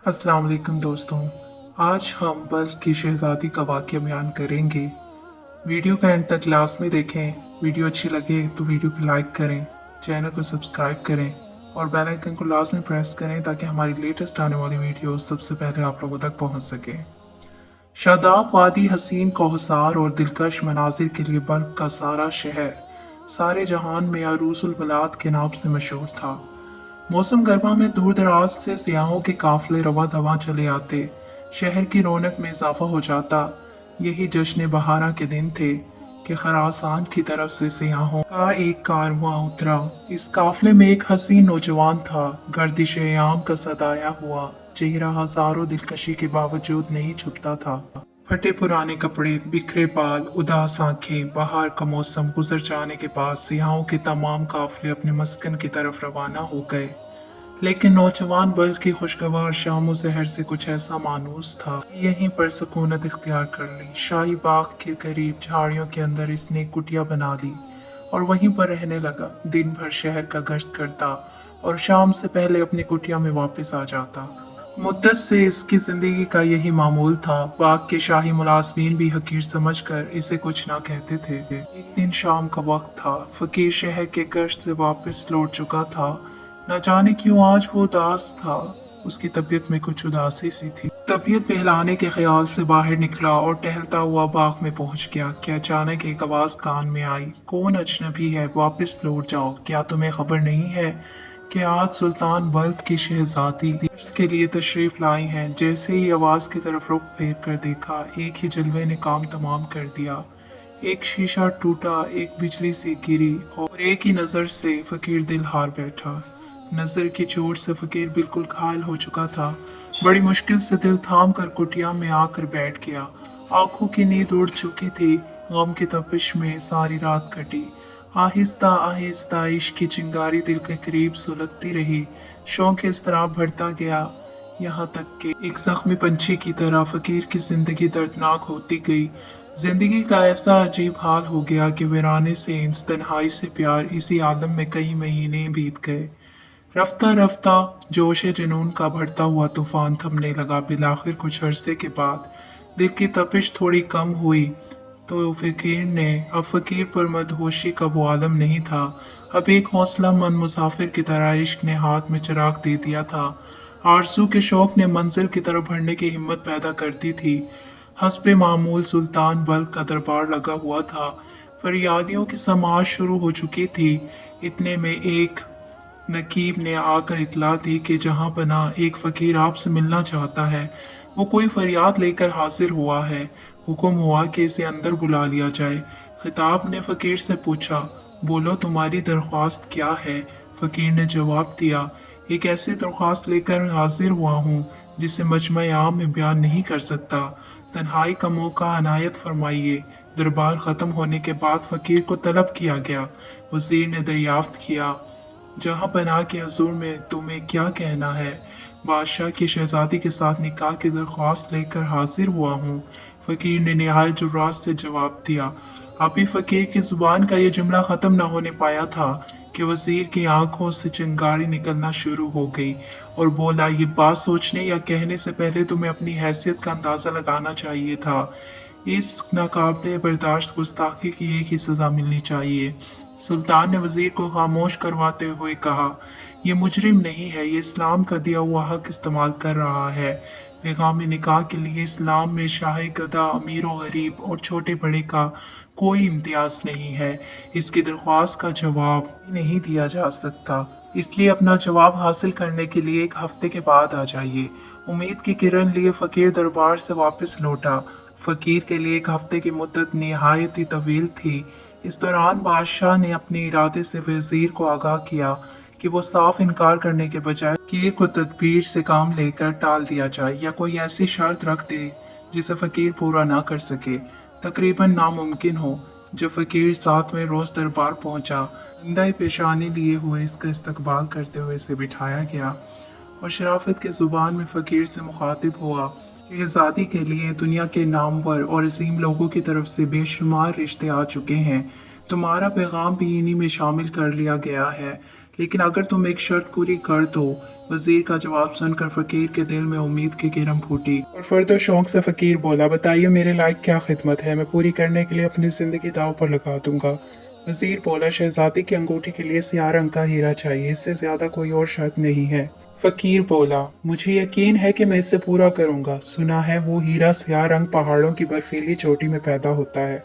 अस्सलाम वालेकुम दोस्तों। आज हम बल्ख की शहज़ादी का वाक़या बयान करेंगे। वीडियो का एंड तक लाज़मी देखें। वीडियो अच्छी लगे तो वीडियो को लाइक करें, चैनल को सब्सक्राइब करें और बेल आइकन को लाज़मी प्रेस करें ताकि हमारी लेटेस्ट आने वाली वीडियोस सबसे पहले आप लोगों तक पहुंच सकें। शादाब वादी हसीन कोहसार और दिलकश मनाजिर के लिए बल्ख का सारा शहर सारे जहान में अरूसुल बलाद के नाम से मशहूर था। मौसम गर्मा में दूर दराज से सियाहों के काफिले रवा दवा चले आते, शहर की रौनक में इजाफा हो जाता। यही जश्न बहारा के दिन थे कि खरासान की तरफ से सियाहों का एक कारवां उतरा। इस काफिले में एक हसीन नौजवान था, गर्दिश आम का सदाया हुआ चेहरा हजारों दिलकशी के बावजूद नहीं छुपता था। फटे पुराने कपड़े, बिखरे बाल, उदास आंखें। बहार का मौसम गुजर जाने के बाद सियाहों के तमाम काफिले अपने मस्कन की तरफ रवाना हो गए, लेकिन नौजवान बल्ख की खुशगवार शामो सहर से कुछ ऐसा मानूस था। यहीं पर सुकूनत इख्तियार कर ली। शाही बाग के करीब झाड़ियों के अंदर इसने एक कुटिया बना ली और वहीं पर रहने लगा। दिन भर शहर का गश्त करता और शाम से पहले अपनी कुटिया में वापस आ जाता। मुद्दत से इसकी जिंदगी का यही मामूल था। बाग के शाही मुलाजमीन भी हकीर समझकर इसे कुछ ना कहते थे। एक दिन शाम का वक्त था। फकीर शहर के गश्त से वापस लौट चुका था। न जाने क्यों आज वो उदास था। उसकी तबीयत में कुछ उदासी सी थी। तबीयत बहलाने के ख्याल से बाहर निकला और टहलता हुआ बाग में पहुंच गया कि अचानक एक आवाज कान में आई, कौन अजनबी है, वापस लौट जाओ। क्या तुम्हें खबर नहीं है कि आज सुल्तान बल्ख की शहजादी के लिए तशरीफ लाई हैं। जैसे ही आवाज की तरफ रुख फेर कर देखा, एक ही जलवे ने काम तमाम कर दिया। एक शीशा टूटा, एक बिजली सी गिरी और एक ही नजर से फकीर दिल हार बैठा। नजर की चोट से फकीर बिल्कुल घायल हो चुका था। बड़ी मुश्किल से दिल थाम कर कुटिया में आकर बैठ गया। आंखों की नींद उड़ चुकी थी। गम की तपिश में सारी रात कटी। आहिस्ता आहिस्ता इश्क की चिंगारी दिल के करीब सुलगती रही। शौक इज़्तिराब बढ़ता गया, यहाँ तक कि एक जख्मी पंछी की तरह फकीर की जिंदगी दर्दनाक होती गई। जिंदगी का ऐसा अजीब हाल हो गया कि वीराने से इंस तन्हाई से प्यार, इसी आलम में कई महीने बीत गए। रफ्ता रफ्ता जोश जुनून का बढ़ता हुआ तूफान थमने लगा। बिलाखिर कुछ अरसे के बाद दिल की तपिश थोड़ी कम हुई तो अब फकीर पर मदहोशी का वो आलम नहीं था। अब एक हौसलामंद मुसाफिर की तरह इश्क ने हाथ में चिराग दे दिया था। आरज़ू के शौक ने मंजिल की तरफ बढ़ने की हिम्मत पैदा कर दी थी। हस्बे मामूल सुल्तान बल्ख का दरबार लगा हुआ था। फरियादियों की समाज शुरू हो चुकी थी। इतने में एक नकीब ने आकर इतला दी कि जहां बना एक फकीर आपसे मिलना चाहता है। वो कोई फरियाद लेकर हाजिर हुआ है। हुक्म हुआ कि इसे अंदर बुला लिया जाए। खिताब ने फकीर से पूछा, बोलो तुम्हारी दरख्वास्त क्या है? फकीर ने जवाब दिया, एक ऐसी दरख्वास्त लेकर हाजिर हुआ हूँ जिसे मजमा आम में बयान नहीं कर सकता। तन्हाई का मौका अनायत फरमाइए। दरबार खत्म होने के बाद फकीर को तलब किया गया। वजीर ने दरियाफ्त किया, जहाँ पनाह के हजूर में तुम्हें क्या कहना है? बादशाह की शहजादी के साथ निकाह की दरख्वास्त लेकर हाजिर हुआ हूँ। फकीर ने निहायत जुर्रात से जवाब दिया। अभी फकीर की जुबान का यह जुमला खत्म न होने पाया था कि वजीर की आंखों से चिंगारी निकलना शुरू हो गई और बोला, ये बात सोचने या कहने से पहले तुम्हें अपनी हैसियत का अंदाजा लगाना चाहिए था। इस नाकाबिले बर्दाश्त गुस्ताखी की एक ही सजा मिलनी चाहिए। सुल्तान ने वजीर को खामोश करवाते हुए कहा, ये मुजरिम नहीं है, ये इस्लाम का दिया हुआ हक इस्तेमाल कर रहा है। पैगाम निकाह के लिए इस्लाम में शाह गदा, अमीर व गरीब और छोटे बड़े का कोई इम्तियाज नहीं है। इसकी दरख्वास्त का जवाब नहीं दिया जा सकता, इसलिए अपना जवाब हासिल करने के लिए एक हफ्ते के बाद आ जाइए। उम्मीद की किरण लिए फकीर दरबार से वापस लौटा। फकीर के लिए एक हफ्ते की मुद्दत निहायत ही तवील थी। इस दौरान बादशाह ने अपने इरादे से वजीर को आगाह किया कि वो साफ इनकार करने के बजाय फकीर को तदबीर से काम लेकर टाल दिया जाए या कोई ऐसी शर्त रख दे जिसे फकीर पूरा ना कर सके। तकरीबन नामुमकिन हो। जब फकीर 7वें रोज दरबार पहुंचा, अंदाई पेशानी लिए हुए इसका इस्तकबाल करते हुए इसे बिठाया गया और शराफत की जुबान में फकीर से मुखातिब हुआ। शहजादी के लिए दुनिया के नामवर और अजीम लोगों की तरफ से बेशुमार रिश्ते आ चुके हैं। तुम्हारा पैगाम भी इन्हीं में शामिल कर लिया गया है, लेकिन अगर तुम एक शर्त पूरी कर दो। वजीर का जवाब सुनकर फकीर के दिल में उम्मीद की किरण फूटी और फर्दो शौक से फकीर बोला, बताइए मेरे लायक क्या खिदमत है, मैं पूरी करने के लिए अपनी जिंदगी दांव पर लगा दूंगा। वजीर बोला, शहजादी की अंगूठी के लिए सियाह रंग का हीरा चाहिए, इससे ज्यादा कोई और शर्त नहीं है। फकीर बोला, मुझे यकीन है कि मैं इसे पूरा करूंगा। सुना है वो हीरा सियाह रंग पहाड़ों की बर्फीली चोटी में पैदा होता है।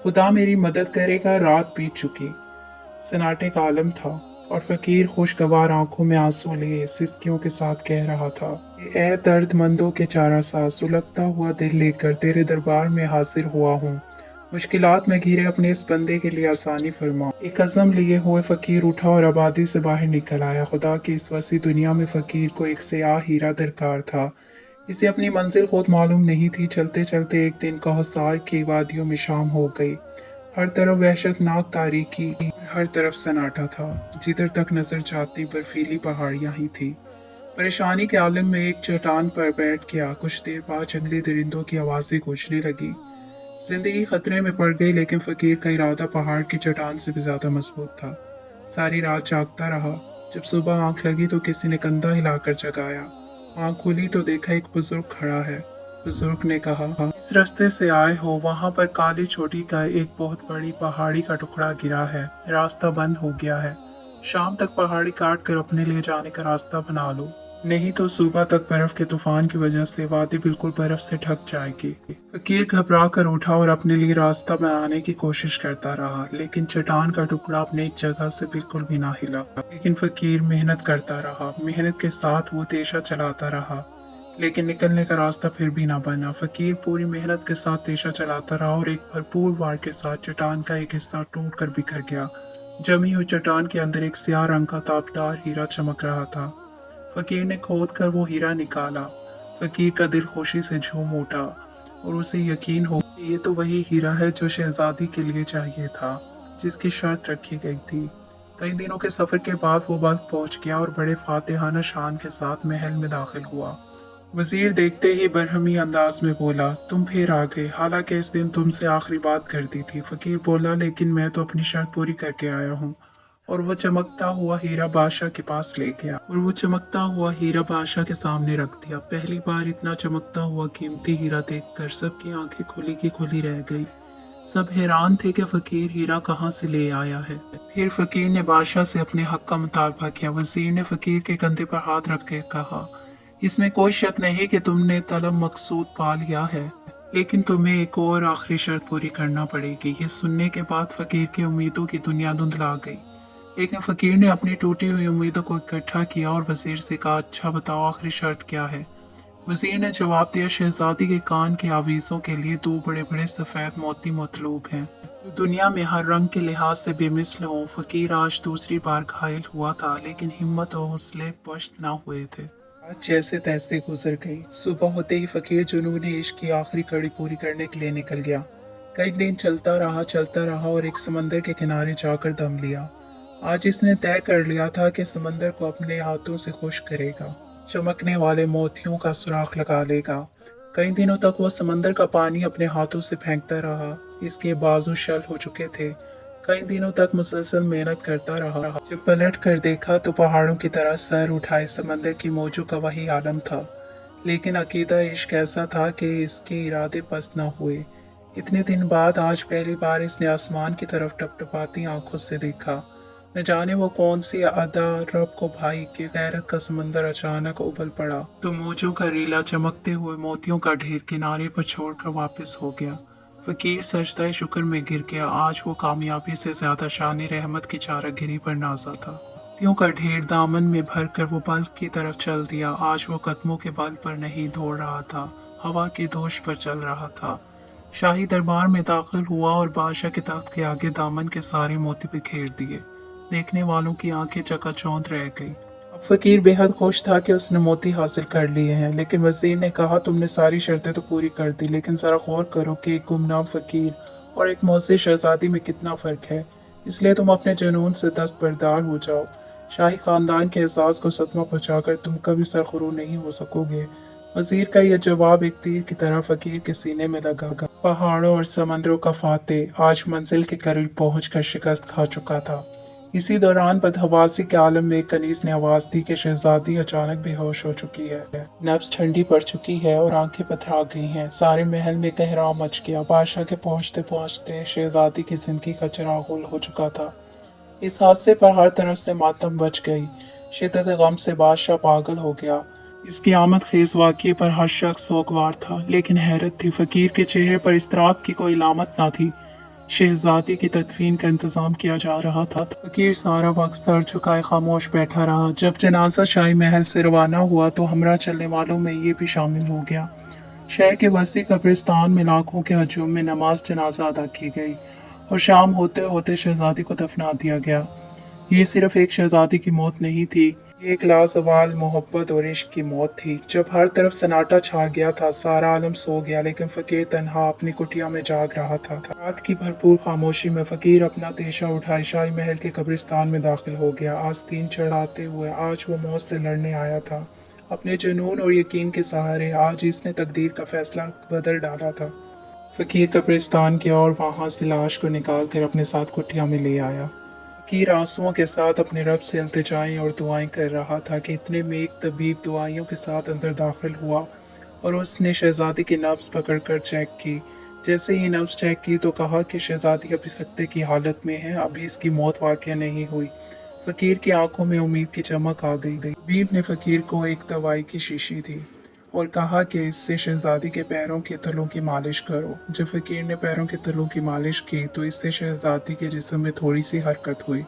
खुदा मेरी मदद करेगा। रात बीत चुकी, सन्नाटे का आलम था और फकीर खुशगवार आंखों में आंसू लिए सिसकियों के साथ कह रहा था, ए दर्दमंदों के चारा सा, सुलगता हुआ दिल लेकर तेरे दरबार में हाजिर हुआ हूँ। मुश्किलात में घिरे अपने इस बंदे के लिए आसानी फरमा। एक अज़म लिए हुए फकीर उठा और आबादी से बाहर निकल आया। खुदा की इस वसी दुनिया में फकीर को एक सियाह हीरा दरकार था। इसे अपनी मंजिल खुद मालूम नहीं थी। चलते चलते एक दिन कौसार की वादियों में शाम हो गई। हर तरफ वहशतनाक तारीकी, हर तरफ सन्नाटा था। जिधर तक नजर जाती बर्फीली पहाड़ियां ही थी। परेशानी के आलम में एक चट्टान पर बैठ गया। कुछ देर बाद जंगली दरिंदों की आवाजें गूंजने लगी। जिंदगी खतरे में पड़ गई, लेकिन फकीर का इरादा पहाड़ की चट्टान से भी ज्यादा मजबूत था। सारी रात जागता रहा। जब सुबह आंख लगी तो किसी ने कंधा हिलाकर जगाया। आंख खुली तो देखा एक बुजुर्ग खड़ा है। बुजुर्ग ने कहा, इस रास्ते से आए हो, वहां पर काली चोटी का एक बहुत बड़ी पहाड़ी का टुकड़ा गिरा है। रास्ता बंद हो गया है। शाम तक पहाड़ी काट कर अपने लिए जाने का रास्ता बना लो, नहीं तो सुबह तक बर्फ के तूफान की वजह से वादी बिल्कुल बर्फ से ढक जाएगी। फकीर घबरा कर उठा और अपने लिए रास्ता बनाने की कोशिश करता रहा, लेकिन चट्टान का टुकड़ा अपने एक जगह से बिल्कुल भी ना हिला। लेकिन फकीर मेहनत करता रहा। मेहनत के साथ वो तेशा चलाता रहा, लेकिन निकलने का रास्ता फिर भी ना बना। फकीर पूरी मेहनत के साथ तेशा चलाता रहा और एक भरपूर वार के साथ चट्टान का एक हिस्सा टूट कर बिखर गया। जमी हुई चट्टान के अंदर एक स्याह रंग का ताबदार हीरा चमक रहा था। फकीर ने खोद कर वो हीरा निकाला। फकीर का दिल खुशी से झूम उठा और उसे यकीन हो कि ये तो वही हीरा है जो शहजादी के लिए चाहिए था, जिसकी शर्त रखी गई थी। कई दिनों के सफर के बाद वो वक्त पहुंच गया और बड़े फातिहाना शान के साथ महल में दाखिल हुआ। वजीर देखते ही बरहमी अंदाज में बोला, तुम फिर आ गए। हालांकि इस दिन तुमसे आखिरी बात कर दी थी। फकीर बोला, लेकिन मैं तो अपनी शर्त पूरी करके आया हूँ। और वो चमकता हुआ हीरा बादशाह के पास ले गया और वो चमकता हुआ हीरा बादशाह के सामने रख दिया। पहली बार इतना चमकता हुआ कीमती हीरा देखकर सबकी आंखें खुली की खुली रह गई। सब हैरान थे कि फकीर हीरा कहाँ से ले आया है। फिर फकीर ने बादशाह से अपने हक का मुतालबा किया। वजीर ने फकीर के कंधे पर हाथ रख के कहा, इसमें कोई शक नहीं कि तुमने तलब मकसूद पा लिया है, लेकिन तुम्हें एक और आखिरी शर्त पूरी करना पड़ेगी। ये सुनने के बाद फकीर की उम्मीदों की दुनिया धुंधला गई। लेकिन फकीर ने अपनी टूटी हुई उम्मीदों को इकट्ठा किया और वजीर से कहा, अच्छा बताओ आखिरी शर्त क्या है। वजीर ने जवाब दिया, शहजादी के कान के आवीजों के लिए 2 बड़े बड़े सफेद मोती मतलूब हैं, दुनिया में हर रंग के लिहाज से बेमिसल हो। फकीर आज दूसरी बार घायल हुआ था, लेकिन हिम्मत और हौसले पश्त ना हुए थे। आज जैसे तैसे गुजर गई। सुबह होते ही फकीर जुनून इश्क की आखिरी कड़ी पूरी करने के लिए निकल गया। कई दिन चलता रहा और एक समंदर के किनारे जाकर दम लिया। आज इसने तय कर लिया था कि समंदर को अपने हाथों से खुश करेगा, चमकने वाले मोतियों का सुराख लगा लेगा। कई दिनों तक वो समंदर का पानी अपने हाथों से फेंकता रहा। इसके बाजू शल हो चुके थे। कई दिनों तक मुसलसल मेहनत करता रहा। जब पलट कर देखा तो पहाड़ों की तरह सर उठाए समंदर की मौजों का वही आलम था। लेकिन अकीदा इश्क ऐसा था कि इसके इरादे पस्त न हुए। इतने दिन बाद आज पहली बार इसने आसमान की तरफ टपटपाती आंखों से देखा। न जाने वो कौन सी अदा रब को भाई के गैरत का समंदर अचानक उबल पड़ा तो मौजों का रीला चमकते हुए मोतियों का ढेर किनारे पर छोड़कर वापस हो गया। फकीर सजदा शुक्र में गिर गया। आज वो कामयाबी से ज्यादा शान रहमत की चारागिरी पर नाजा था। मोतियों का ढेर दामन में भर कर वो बल्ब की तरफ चल दिया। आज वो कदमों के बल पर नहीं दौड़ रहा था, हवा की दोष पर चल रहा था। शाही दरबार में दाखिल हुआ और बादशाह के तख्त के आगे दामन के सारे मोती बिखेर दिए। देखने वालों की आंखें चकाचौंध रह गई। अब फकीर बेहद खुश था कि उसने मोती हासिल कर लिए हैं। लेकिन वजीर ने कहा, तुमने सारी शर्तें तो पूरी कर दी, लेकिन जरा गौर करो कि एक गुमनाम फकीर और एक मौसी शहजादी में कितना फर्क है। इसलिए तुम अपने जुनून से दस्तबरदार हो जाओ। शाही खानदान के एहसास को सदमा पहुंचाकर तुम कभी सरखुरू नहीं हो सकोगे। वजीर का यह जवाब एक तीर की तरह फकीर के सीने में लगा। पहाड़ों और समंदरों का फाते आज मंजिल के करीब पहुंचकर शिकस्त खा चुका था। इसी दौरान बदहवासी के आलम में कनीज ने आवाज दी कि शहजादी अचानक बेहोश हो चुकी है, नब्ज ठंडी पड़ चुकी है और आंखें पथरा गई हैं। सारे महल में कहराव मच गया। बादशाह के पहुंचते पहुंचते शहजादी की जिंदगी का चिराग गुल हो चुका था। इस हादसे पर हर तरफ से मातम बच गई। शिद्दत गम से बादशाह पागल हो गया। इस क़यामत खेज वाक़ये पर हर शख्स सोगवार था, लेकिन हैरत थी, फकीर के चेहरे पर इस्तराब की कोई अलामत न थी। शहजादी की तदफीन का इंतजाम किया जा रहा था। फकीर सारा वक्त सर झुकाए खामोश बैठा रहा। जब जनाजा शाही महल से रवाना हुआ तो हमरा चलने वालों में ये भी शामिल हो गया। शहर के वसी कब्रिस्तान में लाखों के हजूम में नमाज जनाजा अदा की गई और शाम होते होते शहजादी को दफना दिया गया। ये सिर्फ एक शहजादी की मौत नहीं थी, ये एक लाजवाल मोहब्बत और इश्क की मौत थी। जब हर तरफ सन्नाटा छा गया था, सारा आलम सो गया, लेकिन फकीर तन्हा अपनी कुटिया में जाग रहा था। रात की भरपूर खामोशी में फकीर अपना तेशा उठाए शाही महल के कब्रिस्तान में दाखिल हो गया। आस्तीन चढ़ाते हुए आज वो मौत से लड़ने आया था। अपने जुनून और यकीन के सहारे आज इसने तकदीर का फैसला बदल डाला था। फकीर कब्रिस्तान के और वहाँ से लाश को निकाल कर अपने साथ कुटिया में ले आया। फकीर आंसुओं के साथ अपने रब से इल्तिजाएं और दुआएं कर रहा था कि इतने में एक तबीब दुआइयों के साथ अंदर दाखिल हुआ और उसने शहजादी की नब्ज पकड़कर चेक की। जैसे ही नब्ज चेक की तो कहा कि शहजादी अभी सकते की हालत में है, अभी इसकी मौत वाक़या नहीं हुई। फकीर की आंखों में उम्मीद की चमक आ गई। तबीब ने फकीर को एक दवाई की शीशी दी और कहा कि इससे शहजादी के पैरों के तलों की मालिश करो। जब फकीर ने पैरों के तलों की मालिश की तो इससे शहजादी के जिस्म में थोड़ी सी हरकत हुई।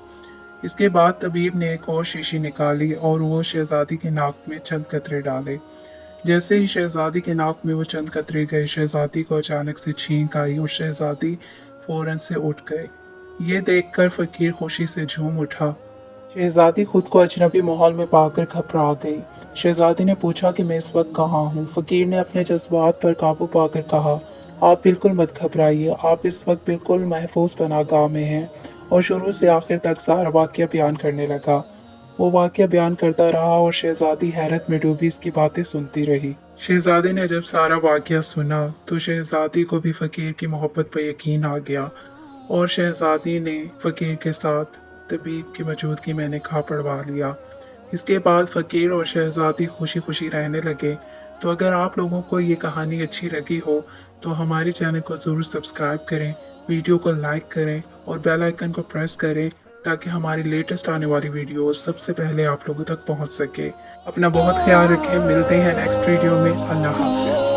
इसके बाद तबीब ने एक और शीशी निकाली और वो शहजादी के नाक में चंद कतरे डाले। जैसे ही शहजादी के नाक में वो चंद कतरे गए, शहजादी को अचानक से छींक आई और शहजादी फौरन से उठ गई। ये देखकर फकीर खुशी से झूम उठा। शहजादी खुद को अजनबी माहौल में पाकर घबरा गई। शहजादी ने पूछा कि मैं इस वक्त कहाँ हूँ। फकीर ने अपने जज्बात पर काबू पाकर कहा, आप बिल्कुल मत घबराइए, आप इस वक्त बिल्कुल महफूज पनाहगाह में हैं। और शुरू से आखिर तक सारा वाक़या बयान करने लगा। वो वाक़या बयान करता रहा और शहजादी हैरत में डूबी इसकी बातें सुनती रही। शहजादी ने जब सारा वाक़या सुना तो शहजादी को भी फ़कीर की मोहब्बत पर यकीन आ गया और शहजादी ने फ़कीर के साथ तबीब की मौजूदगी में निकाह पढ़वा लिया। इसके बाद फ़कीर और शहजादी खुशी खुशी रहने लगे। तो अगर आप लोगों को ये कहानी अच्छी लगी हो तो हमारे चैनल को ज़रूर सब्सक्राइब करें, वीडियो को लाइक करें और बेल आइकन को प्रेस करें ताकि हमारी लेटेस्ट आने वाली वीडियोस सबसे पहले आप लोगों तक पहुंच सके। अपना बहुत ख्याल रखें, मिलते हैं नेक्स्ट वीडियो में। अल्लाह हाफ़िज़।